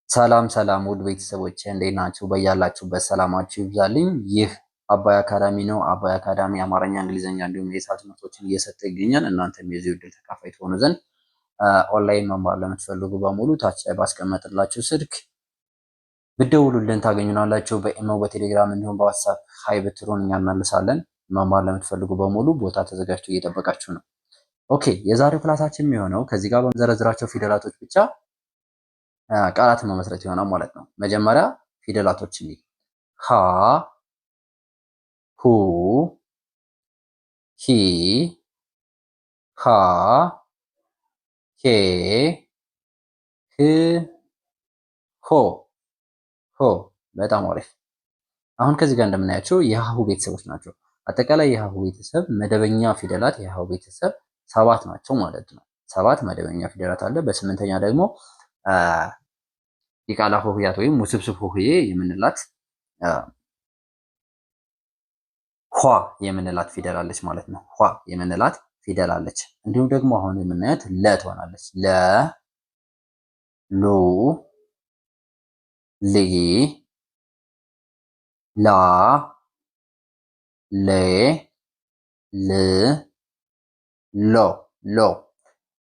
ሰላም ሰላም ውድ ቤተሰቦች እንዴት ናችሁ? በያላችሁበት ሰላማችሁ ይብዛልኝ። ይህ አባይ አካዳሚ ነው። አባይ አካዳሚ አማርኛ፣ እንግሊዝኛ እንዲሁም የሂሳብ ትምህርቶችን እየሰጠ ይገኛል። እናንተም የዚህ ዕድል ተካፋይ ትሆኑ ዘንድ ኦንላይን መማር ለምትፈልጉ በሙሉ ታች ላይ ባስቀመጥላችሁ ስልክ ብትደውሉልን ታገኙናላችሁ። በኢሞ፣ በቴሌግራም እንዲሁም በዋትሳፕ ሀይ ብትሉን እኛ እንመልሳለን። መማር ለምትፈልጉ በሙሉ ቦታ ተዘጋጅቶ እየጠበቃችሁ ነው። ኦኬ የዛሬው ክላሳችን የሚሆነው ከዚህ ጋር በምዘረዝራቸው ፊደላቶች ብቻ ቃላትን መመስረት ይሆናል ማለት ነው። መጀመሪያ ፊደላቶችን ሀ፣ ሁ፣ ሂ፣ ሃ፣ ሄ፣ ህ፣ ሆ ሆ። በጣም አሪፍ። አሁን ከዚህ ጋር እንደምናያቸው የሀሁ ቤተሰቦች ናቸው። አጠቃላይ የሀሁ ቤተሰብ መደበኛ ፊደላት የሀሁ ቤተሰብ 7 ናቸው ማለት ነው። 7 መደበኛ ፊደላት አለ። በስምንተኛ ደግሞ የቃላ ሆሄያት ወይም ውስብስብ ሆሄ የምንላት ኋ የምንላት ፊደል አለች ማለት ነው። ኋ የምንላት ፊደል አለች። እንዲሁም ደግሞ አሁን የምናያት ለ ትሆናለች። ለ፣ ሉ፣ ሊ፣ ላ፣ ሌ፣ ል፣ ሎ ሎ።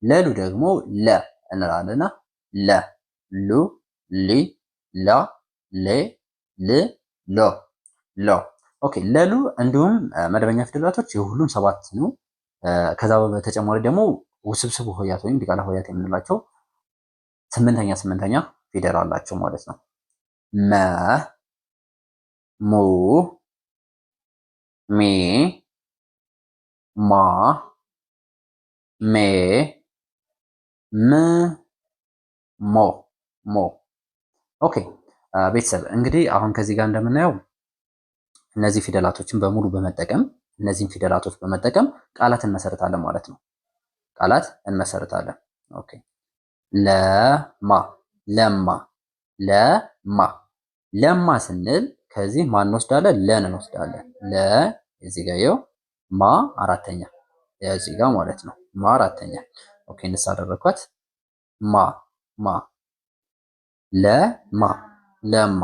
ለሉ ደግሞ ለ እንላለና ለ፣ ሉ፣ ሊ፣ ላ፣ ሌ፣ ል፣ ሎ ሎ። ኦኬ ለሉ እንዲሁም መደበኛ ፊደላቶች የሁሉም 7 ነው። ከዛ በተጨማሪ ደግሞ ውስብስብ ሆሄያት ወይም ዲቃላ ሆሄያት የምንላቸው ስምንተኛ ፊደል አላቸው ማለት ነው። መ፣ ሙ፣ ሚ፣ ማ፣ ሜ፣ ም፣ ሞ ሞ። ኦኬ ቤተሰብ እንግዲህ አሁን ከዚህ ጋር እንደምናየው እነዚህ ፊደላቶችን በሙሉ በመጠቀም እነዚህን ፊደላቶች በመጠቀም ቃላት እንመሰርታለን ማለት ነው። ቃላት እንመሰርታለን። ኦኬ ለማ፣ ለማ፣ ለማ። ለማ ስንል ከዚህ ማን እንወስዳለን? ለን እንወስዳለን። ለ እዚህ ጋር ይኸው ማ አራተኛ እዚህ ጋር ማለት ነው። ማ አራተኛ። ኦኬ እንሳደረኳት ማ ማ ለማ ለማ።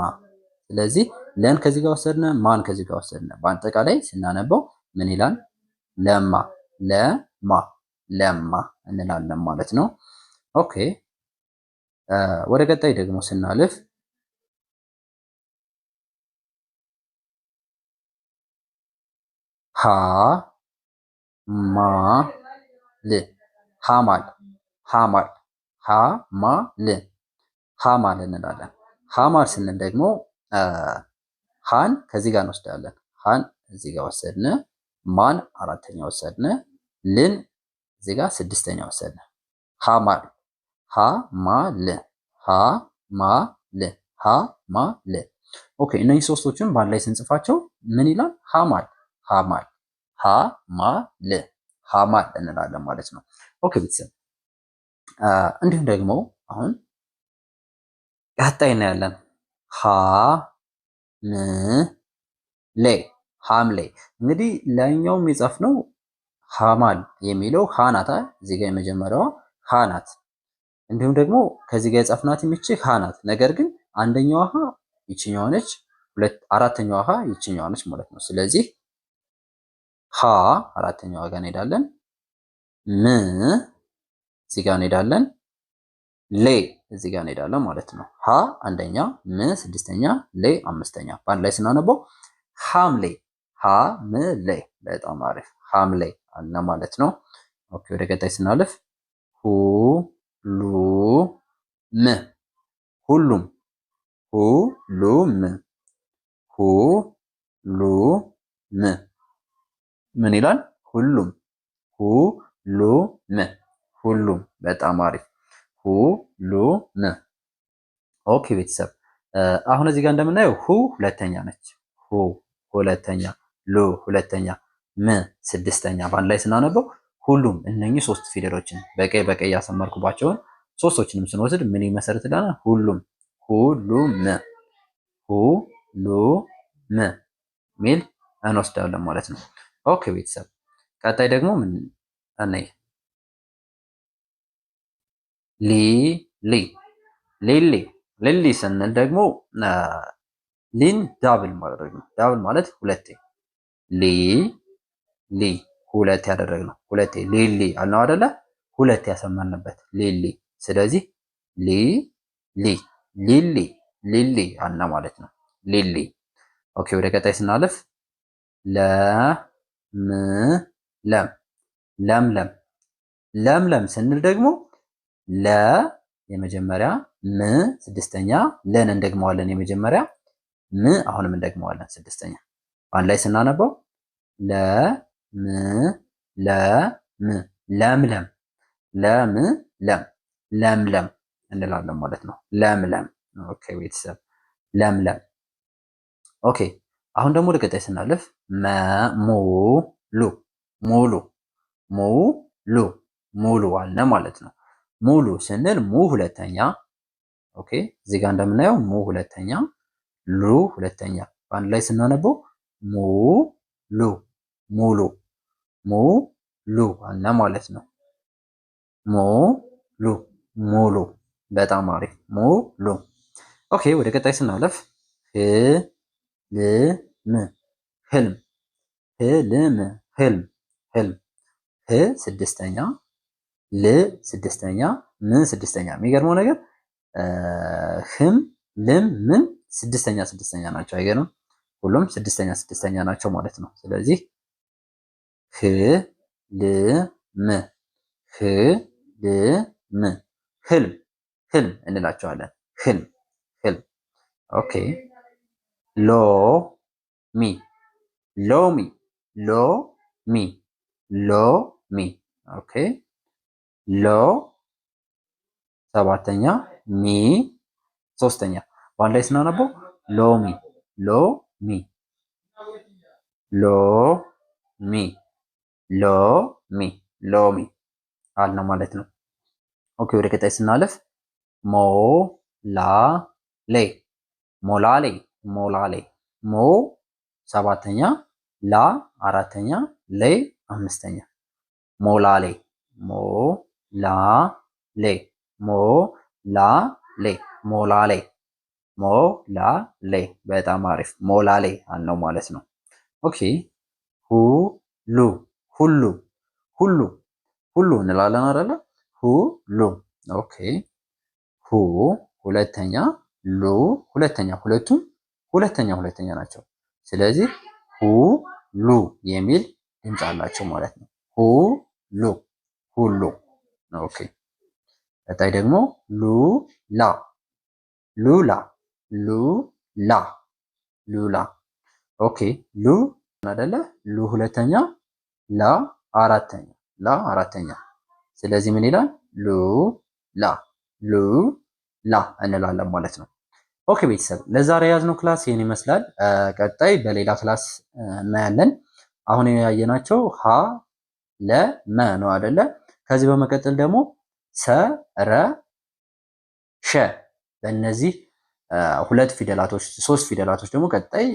ስለዚህ ለን ከዚህ ጋር ወሰድነ፣ ማን ከዚህ ጋር ወሰድነ። በአጠቃላይ ስናነበው ምን ይላል? ለማ ለማ ለማ እንላለን ማለት ነው። ኦኬ ወደ ቀጣይ ደግሞ ስናልፍ ሀ ማ ል ሀማል ሀማል ሀማል ሀማል እንላለን። ሀማል ስንል ደግሞ ሃን ከዚህ ጋር እንወስዳለን። ሃን እዚህ ጋር ወሰድን፣ ማን አራተኛ ወሰድን፣ ልን እዚህ ጋር ስድስተኛ ወሰድን። ሃማል ሃማል ሃማል ሃማል። ኦኬ እነዚህ ሶስቶችን በአንድ ላይ ስንጽፋቸው ምን ይላል? ሃማል ሃማል ሃማል ሃማል እንላለን ማለት ነው። ኦኬ ቤተሰብ እንዲሁም ደግሞ አሁን ቀጣይ እናያለን። ሀ ም ሌ ሐምሌ። እንግዲህ ላይኛውም የጻፍነው ሐማል የሚለው ሀ ናት። እዚህ ጋር የመጀመሪያዋ ሀ ናት። እንዲሁም ደግሞ ከዚህ ጋር የጻፍናት የሚች ሀ ናት። ነገር ግን አንደኛዋ ሀ ይችኛዋ ነች፣ አራተኛዋ ሀ ይችኛዋ ነች ማለት ነው። ስለዚህ ሀ አራተኛዋ ጋር እንሄዳለን። ም እዚህ ጋር እንሄዳለን። ሌ እዚህ ጋር እንሄዳለን ማለት ነው። ሀ አንደኛ፣ ም ስድስተኛ፣ ሌ አምስተኛ። በአንድ ላይ ስናነበው ሐምሌ ሐምሌ። በጣም አሪፍ ሐምሌ አለ ማለት ነው። ኦኬ ወደ ቀጣይ ስናልፍ ሁሉም ሁሉም ሁሉም ሁሉም ምን ይላል? ሁሉም ሁሉም ሁሉም። በጣም አሪፍ ሁሉም። ኦኬ ቤተሰብ አሁን እዚህ ጋር እንደምናየው ሁ ሁለተኛ ነች። ሁ ሁለተኛ፣ ሉ ሁለተኛ፣ ም ስድስተኛ። በአንድ ላይ ስናነበው ሁሉም እነኚህ ሶስት ፊደሎችን በቀይ በቀይ ያሰመርኩባቸውን ሶስቶችንም ስንወስድ ምን ይመሰርትልናል? ሁሉም ሁሉም ሁሉም ሚል እንወስዳለን ማለት ነው። ኦኬ ቤተሰብ ቀጣይ ደግሞ ምን እነይ ሊ ሊ ሊሊ ሊሊ ስንል ደግሞ ሊን ዳብል ማድረግ ነው። ዳብል ማለት ሁለቴ ሊ ሊ ሁለት ያደረግነው ሁለቴ ሊሊ አልነው አይደለ? ሁለት ያሰማንበት ሊሊ። ስለዚህ ሊ ሊ ሊሊ ሊሊ አልነ ማለት ነው። ሊሊ። ኦኬ ወደ ቀጣይ ስናልፍ ለም ለም ለምለም ለምለም ስንል ደግሞ ለ የመጀመሪያ ም ስድስተኛ ለን እንደግመዋለን። የመጀመሪያ ም አሁንም እንደግመዋለን ስድስተኛ። በአንድ ላይ ስናነበው ለም ለም ለምለም ለም ለምለም እንላለን ማለት ነው። ለምለም። ኦኬ ቤተሰብ ለምለም። ኦኬ አሁን ደግሞ ወደ ቀጣይ ስናልፍ ሙሉ ሙሉ ሙሉ ሙሉ አለ ማለት ነው። ሙሉ ስንል ሙ ሁለተኛ። ኦኬ እዚህ ጋር እንደምናየው ሙ ሁለተኛ ሉ ሁለተኛ በአንድ ላይ ስናነበው ሙሉ ሙሉ ሙሉ አለ ማለት ነው። ሙሉ ሙሉ በጣም አሪፍ ሙሉ። ኦኬ ወደ ቀጣይ ስናለፍ ህልም ህልም ህልም ህልም ህልም ህ ስድስተኛ ል ስድስተኛ ምን ስድስተኛ። የሚገርመው ነገር ህም ልም ምን ስድስተኛ ስድስተኛ ናቸው። አይገርም? ሁሉም ስድስተኛ ስድስተኛ ናቸው ማለት ነው። ስለዚህ ህልም ህልም ህልም ህልም እንላቸዋለን። ህልም ህልም። ኦኬ ሎሚ ሎሚ ሎሚ ሎሚ። ኦኬ ሎ ሰባተኛ ሚ ሶስተኛ በአንድ ላይ ስናነበው ሎሚ ሎሚ ሎሚ ሎሚ ሎሚ አልነው ማለት ነው። ኦኬ ወደ ቀጣይ ስናለፍ ሞላሌ ሞላሌ ሞላሌ ሞ ሰባተኛ ላ አራተኛ ሌ አምስተኛ ሞላሌ ሞላሌ ሞላሌ ሞላሌ ሞላሌ በጣም አሪፍ ሞላሌ አልነው ማለት ነው። ኦኬ ሁሉ ሁሉ ሁሉ ሁሉ እንላለን አይደለ? ሁሉ ኦኬ ሁ ሁለተኛ ሉ ሁለተኛ ሁለቱም ሁለተኛ ሁለተኛ ናቸው። ስለዚህ ሁሉ የሚል ድምፅ አላቸው ማለት ነው። ሁሉ ሁሉ ኦኬ። ቀጣይ ደግሞ ሉላ ሉላ ሉላ ሉላ ኦኬ ሉ አይደለ? ሉ ሁለተኛ ላ አራተኛ ላ አራተኛ። ስለዚህ ምን ይላል? ሉላ ሉላ እንላለን ማለት ነው። ኦኬ ቤተሰብ ለዛሬ የያዝነው ክላስ ይህን ይመስላል። ቀጣይ በሌላ ክላስ እናያለን። አሁን ያየናቸው ሀ ለ መ ነው አይደለ? ከዚህ በመቀጠል ደግሞ ሰ ረ ሸ በእነዚህ ሁለት ፊደላቶች ሶስት ፊደላቶች ደግሞ ቀጣይ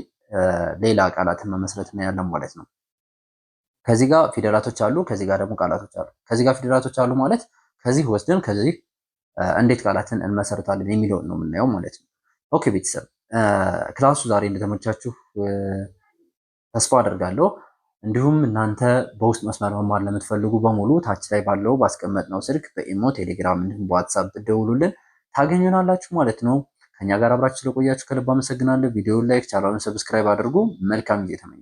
ሌላ ቃላትን መመስረት እናያለን ማለት ነው። ከዚህ ጋር ፊደላቶች አሉ፣ ከዚህ ጋር ደግሞ ቃላቶች አሉ። ከዚህ ጋር ፊደላቶች አሉ ማለት ከዚህ ወስደን ከዚህ እንዴት ቃላትን እንመሰርታለን የሚለውን ነው የምናየው ማለት ነው። ኦኬ ቤተሰብ ክላሱ ዛሬ እንደተመቻችሁ ተስፋ አደርጋለሁ። እንዲሁም እናንተ በውስጥ መስመር መማር ለምትፈልጉ በሙሉ ታች ላይ ባለው ባስቀመጥነው ስልክ በኢሞ፣ ቴሌግራም እንዲሁም በዋትሳፕ ብትደውሉልን ታገኙናላችሁ ማለት ነው። ከኛ ጋር አብራችሁ ስለቆያችሁ ከልብ አመሰግናለሁ። ቪዲዮውን ላይክ፣ ቻናሉን ሰብስክራይብ አድርጉ። መልካም ጊዜ ተመኘሁ።